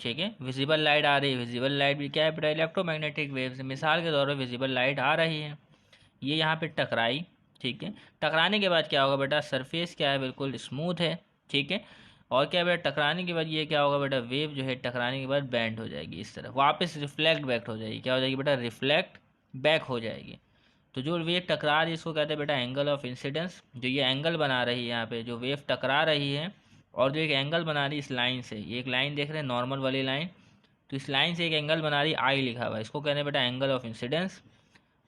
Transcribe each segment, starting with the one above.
ठीक है। Visible light आ रही है, विजिबल लाइट भी क्या है बेटा, इलेक्ट्रोमैग्नेटिक वेव्स। मिसाल के तौर पर विजिबल लाइट आ रही है, ये यहाँ पे टकराई, ठीक है। टकराने के बाद क्या होगा बेटा, सरफेस क्या है, बिल्कुल स्मूथ है, ठीक है। और क्या बेटा, टकराने के बाद ये क्या होगा बेटा, वेव जो है टकराने के बाद बैंड हो जाएगी इस तरह, वापस रिफ्लेक्ट बैक हो जाएगी। क्या हो जाएगी बेटा, रिफ्लेक्ट बैक हो जाएगी। तो जो वेव टकरा रही है इसको कहते हैं बेटा एंगल ऑफ इंसिडेंस। जो ये एंगल बना रही है यहाँ पे, जो वेव टकरा रही है और जो एक एंगल बना रही है इस लाइन से, ये एक लाइन देख रहे हैं नॉर्मल वाली लाइन, तो इस लाइन से एक एंगल बना रही है, आई लिखा हुआ है, इसको कहते हैं बेटा एंगल ऑफ इंसिडेंस।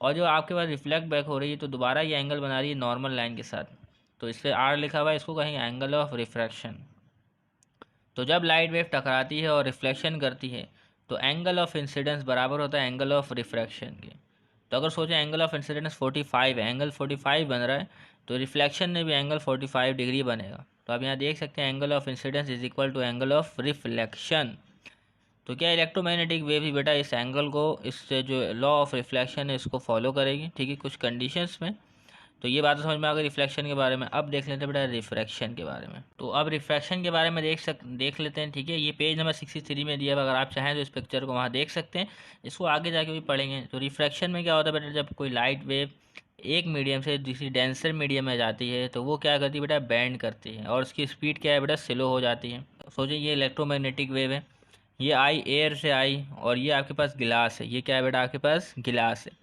और जो आपके पास रिफ्लेक्ट बैक हो रही है तो दोबारा ये एंगल बना रही है नॉर्मल लाइन के साथ, तो इससे आर लिखा हुआ है, इसको कहेंगे एंगल ऑफ रिफ्रैक्शन। तो जब लाइट वेव टकराती है और रिफ्लेक्शन करती है तो एंगल ऑफ इंसिडेंस बराबर होता है एंगल ऑफ रिफ्रैक्शन के। तो अगर सोचें एंगल ऑफ इंसिडेंस 45 है, एंगल 45 बन रहा है, तो रिफ्लेक्शन में भी एंगल 45 डिग्री बनेगा। तो आप यहाँ देख सकते हैं angle of incidence is equal to angle of reflection. तो क्या इलेक्ट्रोमैग्नेटिक वेव ही बेटा इस एंगल को, इससे जो लॉ ऑफ रिफ्लेक्शन है इसको फॉलो करेगी, ठीक है, कुछ कंडीशंस में। तो ये बात समझ में आ गई रिफ्लेक्शन के बारे में। अब देख लेते हैं बेटा रिफ्रैक्शन के बारे में। तो अब रिफ्रैक्शन के बारे में देख लेते हैं, ठीक है। ये पेज नंबर 63 में दिया है, अगर आप चाहें तो इस पिक्चर को वहाँ देख सकते हैं, इसको आगे जाके भी पढ़ेंगे। तो रिफ्रैक्शन में क्या होता है बेटा, जब कोई लाइट वेव एक मीडियम से दूसरी डेंसर मीडियम में जाती है तो वो क्या करती है बेटा, बैंड करती है, और उसकी स्पीड क्या है बेटा, स्लो हो जाती है। सोचिए ये इलेक्ट्रोमैग्नेटिक वेव है, ये आई एयर से आई, और ये आपके पास गिलास है, ये क्या है बेटा आपके पास गिलास है।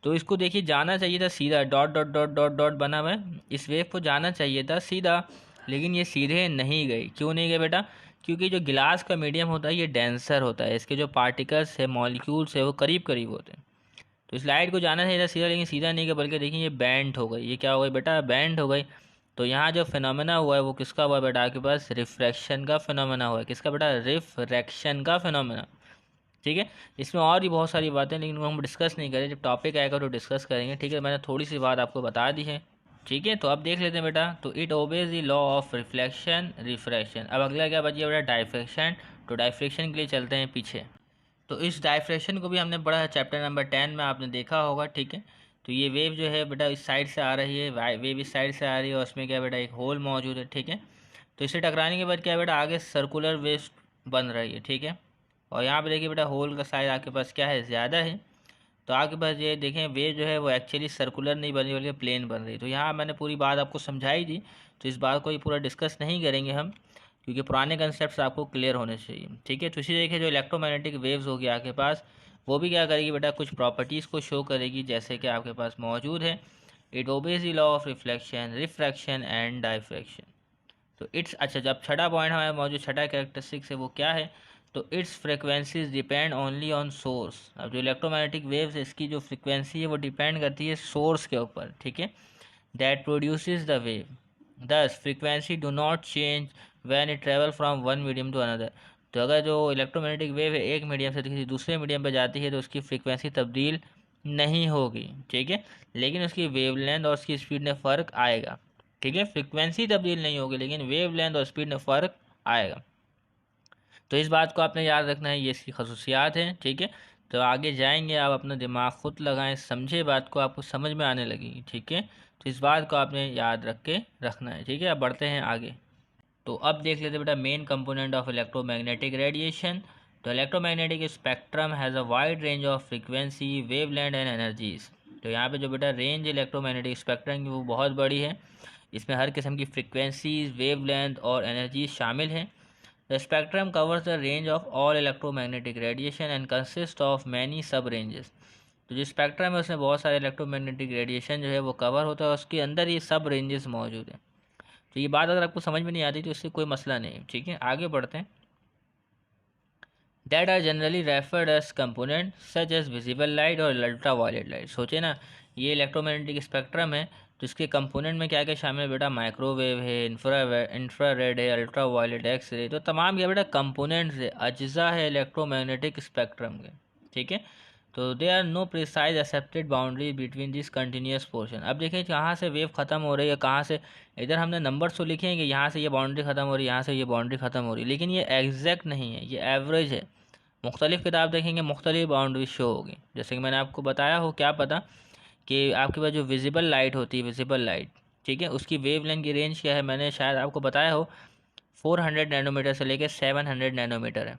तो इसको देखिए जाना चाहिए था सीधा, dot dot dot dot dot बना हुआ है, इस वेव को जाना चाहिए था सीधा, लेकिन ये सीधे नहीं गई। क्यों नहीं गए बेटा, क्योंकि जो गिलास का मीडियम होता है ये डेंसर होता है, इसके जो पार्टिकल्स है, मॉलिक्यूल्स है, वो करीब करीब होते हैं। तो इस लाइट को जाना चाहिए था सीधा, लेकिन सीधा नहीं गया, बल्कि देखिए ये बैंड हो गई। ये क्या हो गई बेटा, बैंड हो गई। तो यहाँ जो फिनोमेना हुआ है वो किसका हुआ है बेटा, आपके पास रिफ्रैक्शन का फिनोमेना हुआ है। किसका बेटा, रिफ्रैक्शन का फिनोमेना, ठीक है। इसमें और भी बहुत सारी बातें, लेकिन वो हम डिस्कस नहीं करें, जब टॉपिक आएगा तो डिस्कस करेंगे, ठीक है। मैंने थोड़ी सी बात आपको बता दी है, ठीक है। तो अब देख लेते हैं बेटा, तो it obeys the law of reflection refraction. अब अगला क्या बचिए बेटा, डाइफ्रैक्शन। तो डाइफ्रैक्शन के लिए चलते हैं पीछे। तो इस डाइफ्रैक्शन को भी हमने पढ़ा है चैप्टर नंबर 10 में, आपने देखा होगा, ठीक है। तो ये वेव जो है बेटा इस साइड से आ रही है, वेव इस साइड से आ रही है, और उसमें क्या बेटा एक होल मौजूद है, ठीक है। तो इसे टकराने के बाद क्या बेटा, आगे सर्कुलर वेव बन रही है, ठीक है। और यहाँ पे देखिए बेटा होल का साइज आपके पास क्या है, ज़्यादा है। तो आपके पास ये देखें वेव जो है वो एक्चुअली सर्कुलर नहीं बन रही बल्कि प्लेन बन रही। तो यहाँ मैंने पूरी बात आपको समझाई दी, तो इस बात को ही पूरा डिस्कस नहीं करेंगे हम, क्योंकि पुराने कंसेप्ट आपको क्लियर होने चाहिए, ठीक है। तो इसी देखिए जो इलेक्ट्रोमैग्नेटिक वेव्स होगी आपके पास, वो भी क्या करेगी बेटा, कुछ प्रॉपर्टीज़ को शो करेगी, जैसे कि आपके पास मौजूद है it obeys the law of reflection refraction and diffraction. तो इट्स, अच्छा जब छठा पॉइंट हमारा मौजूद, छठा कैरेक्टरिस्टिक्स है वो क्या है, तो it's frequencies depend only on source. अब जो इलेक्ट्रोमैग्नेटिक वेव्स है इसकी जो फ्रिक्वेंसी है वो डिपेंड करती है सोर्स के ऊपर, ठीक है, that produces the wave. Thus frequency do not change when it travel from one medium to another. तो अगर जो इलेक्ट्रोमैग्नेटिक वेव है एक मीडियम से किसी दूसरे मीडियम पर जाती है तो उसकी फ्रिक्वेंसी तब्दील नहीं होगी, ठीक है, लेकिन उसकी वेवलेंथ और उसकी स्पीड में फ़र्क आएगा, ठीक है। फ्रिक्वेंसी तब्दील नहीं होगी लेकिन वेवलेंथ और स्पीड में फ़र्क आएगा। तो इस बात को आपने याद रखना है, ये इसकी खसूसियात हैं, ठीक है। तो आगे जाएंगे, आप अपना दिमाग खुद लगाएं, समझे बात को, आपको समझ में आने लगेगी, ठीक है। तो इस बात को आपने याद रख के रखना है, ठीक है। अब बढ़ते हैं आगे। तो अब देख लेते बेटा main component of electromagnetic radiation. तो electromagnetic spectrum has a wide range of frequency wavelength and energies. तो यहाँ पे जो बेटा रेंज इलेक्ट्रोमैग्नेटिक स्पेक्ट्रम की वो बहुत बड़ी है, इसमें हर किस्म की फ्रीक्वेंसीज, वेवलेंथ और एनर्जीज शामिल हैं। The spectrum covers the range of all electromagnetic radiation and consist of many सब रेंजेस। तो जो स्पेक्ट्रम है उसमें बहुत सारे इलेक्ट्रोमैग्नेटिक रेडिएशन जो है वो कवर होता है, उसके अंदर ही सब रेंजेस मौजूद हैं। तो ये बात अगर आपको समझ में नहीं आती तो इससे कोई मसला नहीं, ठीक है। आगे बढ़ते हैं। That are generally referred as component such as visible light और अल्ट्रा वायलेट लाइट। सोचे ना, ये इलेक्ट्रोमैग्नेटिक स्पेक्ट्रम है, तो इसके कंपोनेंट में क्या क्या शामिल है बेटा, माइक्रोवेव है, इंफ्रारेड है, अल्ट्रा वायलेट, एक्स रे। तो तमाम क्या बेटा कंपोनेंट्स है, अज्जा है इलेक्ट्रोमैग्नेटिक स्पेक्ट्रम के, ठीक है। तो there are no precise accepted boundary between this continuous portion. अब देखिए कहाँ से वेव खत्म हो रही है, कहाँ से, इधर हमने नंबर्स तो लिखे हैं कि यहाँ से ये बाउंड्री खत्म हो रही है, यहाँ से ये बाउंड्री खत्म हो रही है, लेकिन ये एग्जैक्ट नहीं है, ये एवरेज है। मुख्तलिफ किताब देखेंगे मुख्तलिफ बाउंड्री शो होगी, जैसे कि मैंने आपको बताया हो, क्या पता कि आपके पास जो विजिबल लाइट होती है, विजिबल लाइट, ठीक है, उसकी वेवलेंथ की रेंज क्या है, मैंने शायद आपको बताया हो 400 नैनोमीटर से लेकर 700 नैनोमीटर है,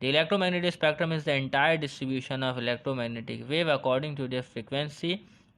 The electromagnetic spectrum is the entire distribution of electromagnetic wave according to their frequency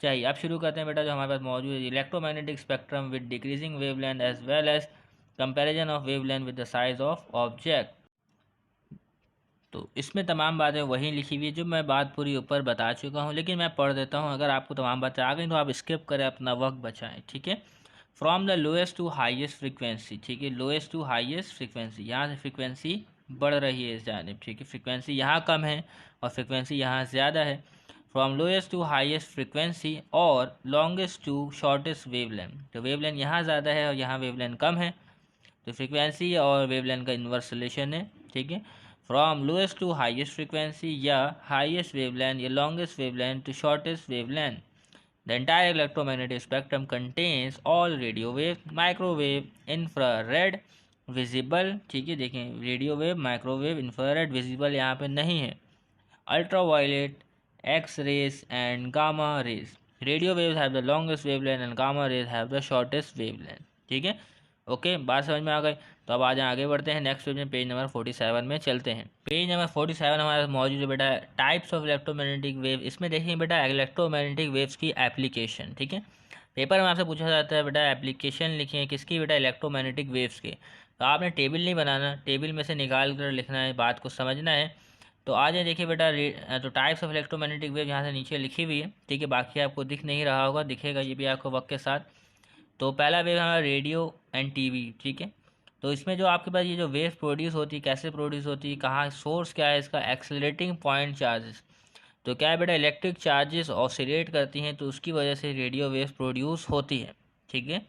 चाहिए। अब शुरू करते हैं बेटा जो हमारे पास मौजूद है, electromagnetic spectrum with decreasing wavelength as well as comparison of wavelength with the size of object. तो इसमें तमाम बातें वही लिखी हुई है जो मैं बात पूरी ऊपर बता चुका हूँ, लेकिन मैं पढ़ देता हूँ। अगर आपको तमाम बातें आ गई तो आप स्किप करें, अपना वक्त बचाएं, ठीक है। From the lowest to highest frequency, ठीक है, लोएस्ट टू हाईएस्ट फ्रीक्वेंसी, यहाँ से फ्रीक्वेंसी बढ़ रही है इस जानिब, ठीक है, फ्रीक्वेंसी यहाँ कम है और फ्रीक्वेंसी यहाँ ज़्यादा है। From lowest to highest frequency और लॉन्गेस्ट टू शॉर्टेस्ट वेवलेंथ, तो वेवलेंथ यहाँ ज़्यादा है और यहाँ वेवलेंथ कम है, तो फ्रीक्वेंसी और वेवलेंथ का इन्वर्स रिलेशन है, ठीक है। From lowest to highest frequency या हाईएस्ट वेवलेंथ या longest wavelength to shortest wavelength, the entire electromagnetic spectrum contains all radio wave, microwave, infrared, visible, ठीक है, देखें radio wave, microwave, infrared, visible यहाँ पे नहीं है, ultraviolet, X rays and gamma rays. Radio waves have the longest wavelength and gamma rays have the shortest wavelength, ठीक है। Okay, बात समझ में आ गई। तो अब आज आगे बढ़ते हैं नेक्स्ट पेज में, पेज नंबर 47 में चलते हैं। पेज नंबर 47 हमारे पास मौजूद है बेटा टाइप्स ऑफ इलेक्ट्रोमैग्नेटिक वेव। इसमें देखिए बेटा इलेक्ट्रोमैग्नेटिक वेव्स की एप्लीकेशन, ठीक है। पेपर में आपसे पूछा जाता है बेटा एप्लीकेशन लिखिए किसकी, बेटा इलेक्ट्रोमैग्नेटिक वेव्स के। तो आपने टेबल नहीं बनाना, टेबल में से निकाल कर लिखना है, बात को समझना है। तो आज ये देखिए बेटा तो टाइप्स ऑफ इलेक्ट्रोमैग्नेटिक वेव यहाँ से नीचे लिखी हुई है, ठीक है, बाकी आपको दिख नहीं रहा होगा, दिखेगा ये भी आपको वक्त के साथ। तो पहला वेव हमारा रेडियो एंड टीवी, ठीक है। तो इसमें जो आपके पास ये जो वेव प्रोड्यूस होती है, कैसे प्रोड्यूस होती है, कहाँ सोर्स क्या है इसका, एक्सेलरेटिंग पॉइंट चार्जेस। तो क्या है बेटा इलेक्ट्रिक चार्जेस ऑसिलेट करती हैं तो उसकी वजह से रेडियो वेव प्रोड्यूस होती है, ठीक है।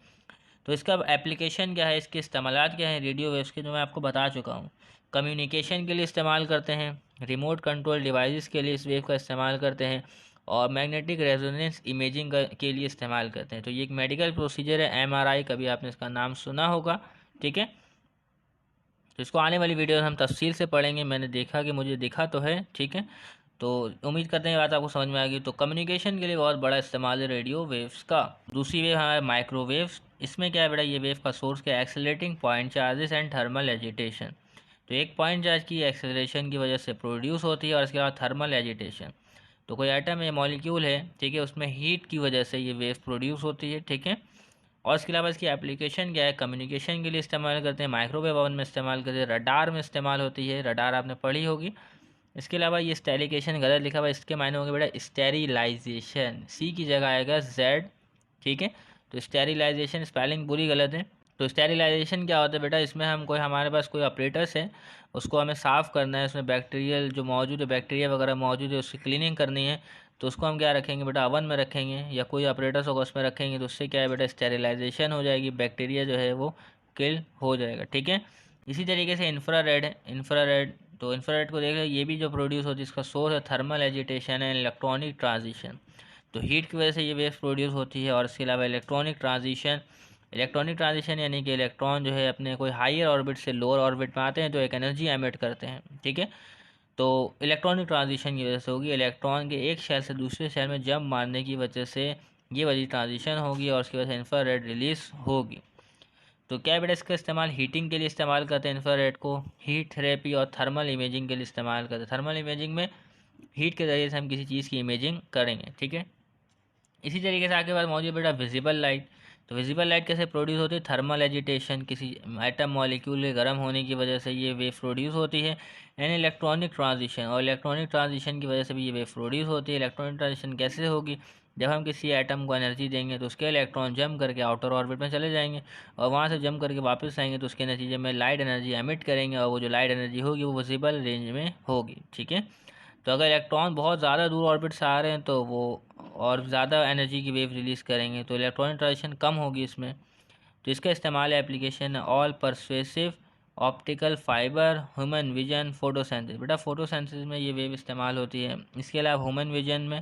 तो इसका एप्लीकेशन क्या है, इसके इस्तेमालात क्या है रेडियो वेव्स के, जो मैं आपको बता चुका हूँ। कम्युनिकेशन के लिए इस्तेमाल करते हैं, रिमोट कंट्रोल डिवाइसेस के लिए इस वेव का इस्तेमाल करते हैं, और मैग्नेटिक रेजोनेंस इमेजिंग के लिए इस्तेमाल करते हैं। तो ये एक मेडिकल प्रोसीजर है, एमआरआई, कभी आपने इसका नाम सुना होगा, ठीक है। तो इसको आने वाली वीडियो हम तफसील से पढ़ेंगे, मैंने देखा कि मुझे दिखा तो है, ठीक है। तो उम्मीद करते हैं बात आपको समझ में आएगी। तो कम्युनिकेशन के लिए बहुत बड़ा इस्तेमाल है रेडियो वेव्स का। दूसरी वेव हमारे माइक्रोवेव्स। इसमें क्या है बेटा, ये वेव का सोर्स क्या है, accelerating point charges and thermal agitation. तो एक पॉइंट चार्ज की एक्सेलरेशन की वजह से प्रोड्यूस होती है, और इसके बाद थर्मल एजिटेशन। तो कोई आइटम या मॉलिक्यूल है, ठीक है, उसमें हीट की वजह से ये वेव प्रोड्यूस होती है, ठीक है। और इसके अलावा इसकी एप्लीकेशन क्या है, कम्युनिकेशन के लिए इस्तेमाल करते हैं, माइक्रोवेव ओवन में इस्तेमाल करते हैं, रडार में इस्तेमाल होती है, रडार आपने पढ़ी होगी। इसके अलावा ये स्टेरिकेशन गलत लिखा हुआ है, इसके मायने होंगे बेटा स्टेरिलाइजेशन, सी की जगह आएगा जेड, ठीक है। तो स्टेरिलाइजेशन स्पेलिंग पूरी गलत है। तो स्टेरिलाइजेशन क्या होता है बेटा, इसमें हम कोई हमारे पास कोई ऑपरेटर्स है, उसको हमें साफ़ करना है, उसमें बैक्टीरियल जो मौजूद है, बैक्टीरिया वगैरह मौजूद है, उसकी क्लीनिंग करनी है। तो उसको हम क्या रखेंगे बेटा, अवन में रखेंगे, या कोई ऑपरेटर्स होगा उसमें रखेंगे, तो उससे क्या है बेटा स्टेरिलाइजेशन हो जाएगी, बैक्टीरिया जो है वो किल हो जाएगा, ठीक है। इसी तरीके से इंफ्रारेड है, इंफ्रारेड, तो इंफ्रारेड को देख लो, ये भी जो प्रोड्यूस होती है इसका सोर्स है thermal agitation and electronic transition. तो हीट की वजह से ये वेव प्रोड्यूस होती है। और इसके अलावा इलेक्ट्रॉनिक ट्रांजिशन, इलेक्ट्रॉनिक ट्रांजिशन यानी कि इलेक्ट्रॉन जो है अपने कोई हायर ऑर्बिट से लोअर ऑर्बिट में आते हैं तो एक एनर्जी एमिट करते हैं, ठीक है। तो इलेक्ट्रॉनिक ट्रांजिशन की वजह से होगी, इलेक्ट्रॉन के एक शेल से दूसरे शेल में जंप मारने की वजह से ये वाली ट्रांजिशन होगी, और उसकी वजह से इंफ्रारेड रिलीज होगी। तो क्या बेटा इसका इस्तेमाल हीटिंग के लिए इस्तेमाल करते हैं, इंफ्रारेड को हीट थेरेपी और थर्मल इमेजिंग के लिए इस्तेमाल करते हैं। थर्मल इमेजिंग में हीट के ज़रिए से हम किसी चीज़ की इमेजिंग करेंगे, ठीक है। इसी तरीके से आगे बाद मौजूद बेटा विजिबल लाइट। तो विजिबल लाइट कैसे प्रोड्यूस होती है, थर्मल एजिटेशन, किसी एटम मॉलिक्यूल के गर्म होने की वजह से ये वेव प्रोड्यूस होती है। एंड इलेक्ट्रॉनिक ट्रांजिशन, और इलेक्ट्रॉनिक ट्रांजिशन की वजह से भी ये वेव प्रोड्यूस होती है। इलेक्ट्रॉनिक ट्रांजिशन कैसे होगी, जब हम किसी एटम को एनर्जी देंगे तो उसके इलेक्ट्रॉन जम करके आउटर ऑर्बिट में चले जाएंगे, और वहाँ से जम करके वापस आएंगे तो उसके नतीजे में लाइट एनर्जी एमिट करेंगे, और वो जो लाइट एनर्जी होगी वो विजिबल रेंज में होगी, ठीक है। तो अगर इलेक्ट्रॉन बहुत ज़्यादा दूर ऑर्बिट से आ रहे हैं तो वो और ज़्यादा एनर्जी की वेव रिलीज़ करेंगे, तो इलेक्ट्रॉनिक ट्रांजिशन कम होगी इसमें। तो इसका इस्तेमाल एप्लीकेशन है all persuasive optical fibre, human vision, photosynthesis. बेटा फोटोसेंसिस में ये वेव इस्तेमाल होती है। इसके अलावा ह्यूमन विजन में,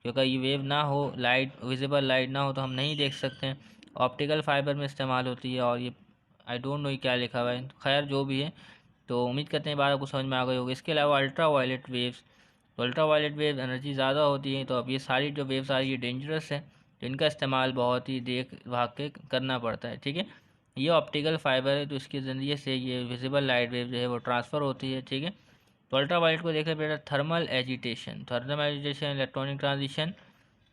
क्योंकि ये वेव ना हो, लाइट विजिबल लाइट ना हो तो हम नहीं देख सकते हैं। ऑप्टिकल फाइबर में इस्तेमाल होती है, और ये आई डोंट नो क्या लिखा हुआ है, खैर जो भी है। तो उम्मीद करते हैं बात आपको समझ में आ गई होगी। इसके अलावा अल्ट्रा वायलेट वेव्स, तो अल्ट्रा वायलेट वेव एनर्जी ज़्यादा होती है, तो अब ये सारी जो वेव्स आ रही है डेंजरस है, तो इनका इस्तेमाल बहुत ही देख भाग के करना पड़ता है, ठीक है। ये ऑप्टिकल फाइबर है, तो इसके ज़रिए से ये विजिबल लाइट वेव जो है वो ट्रांसफ़र होती है, ठीक है। तो अल्ट्रा वायलेट को देखा बेटा thermal agitation, thermal agitation, electronic transition,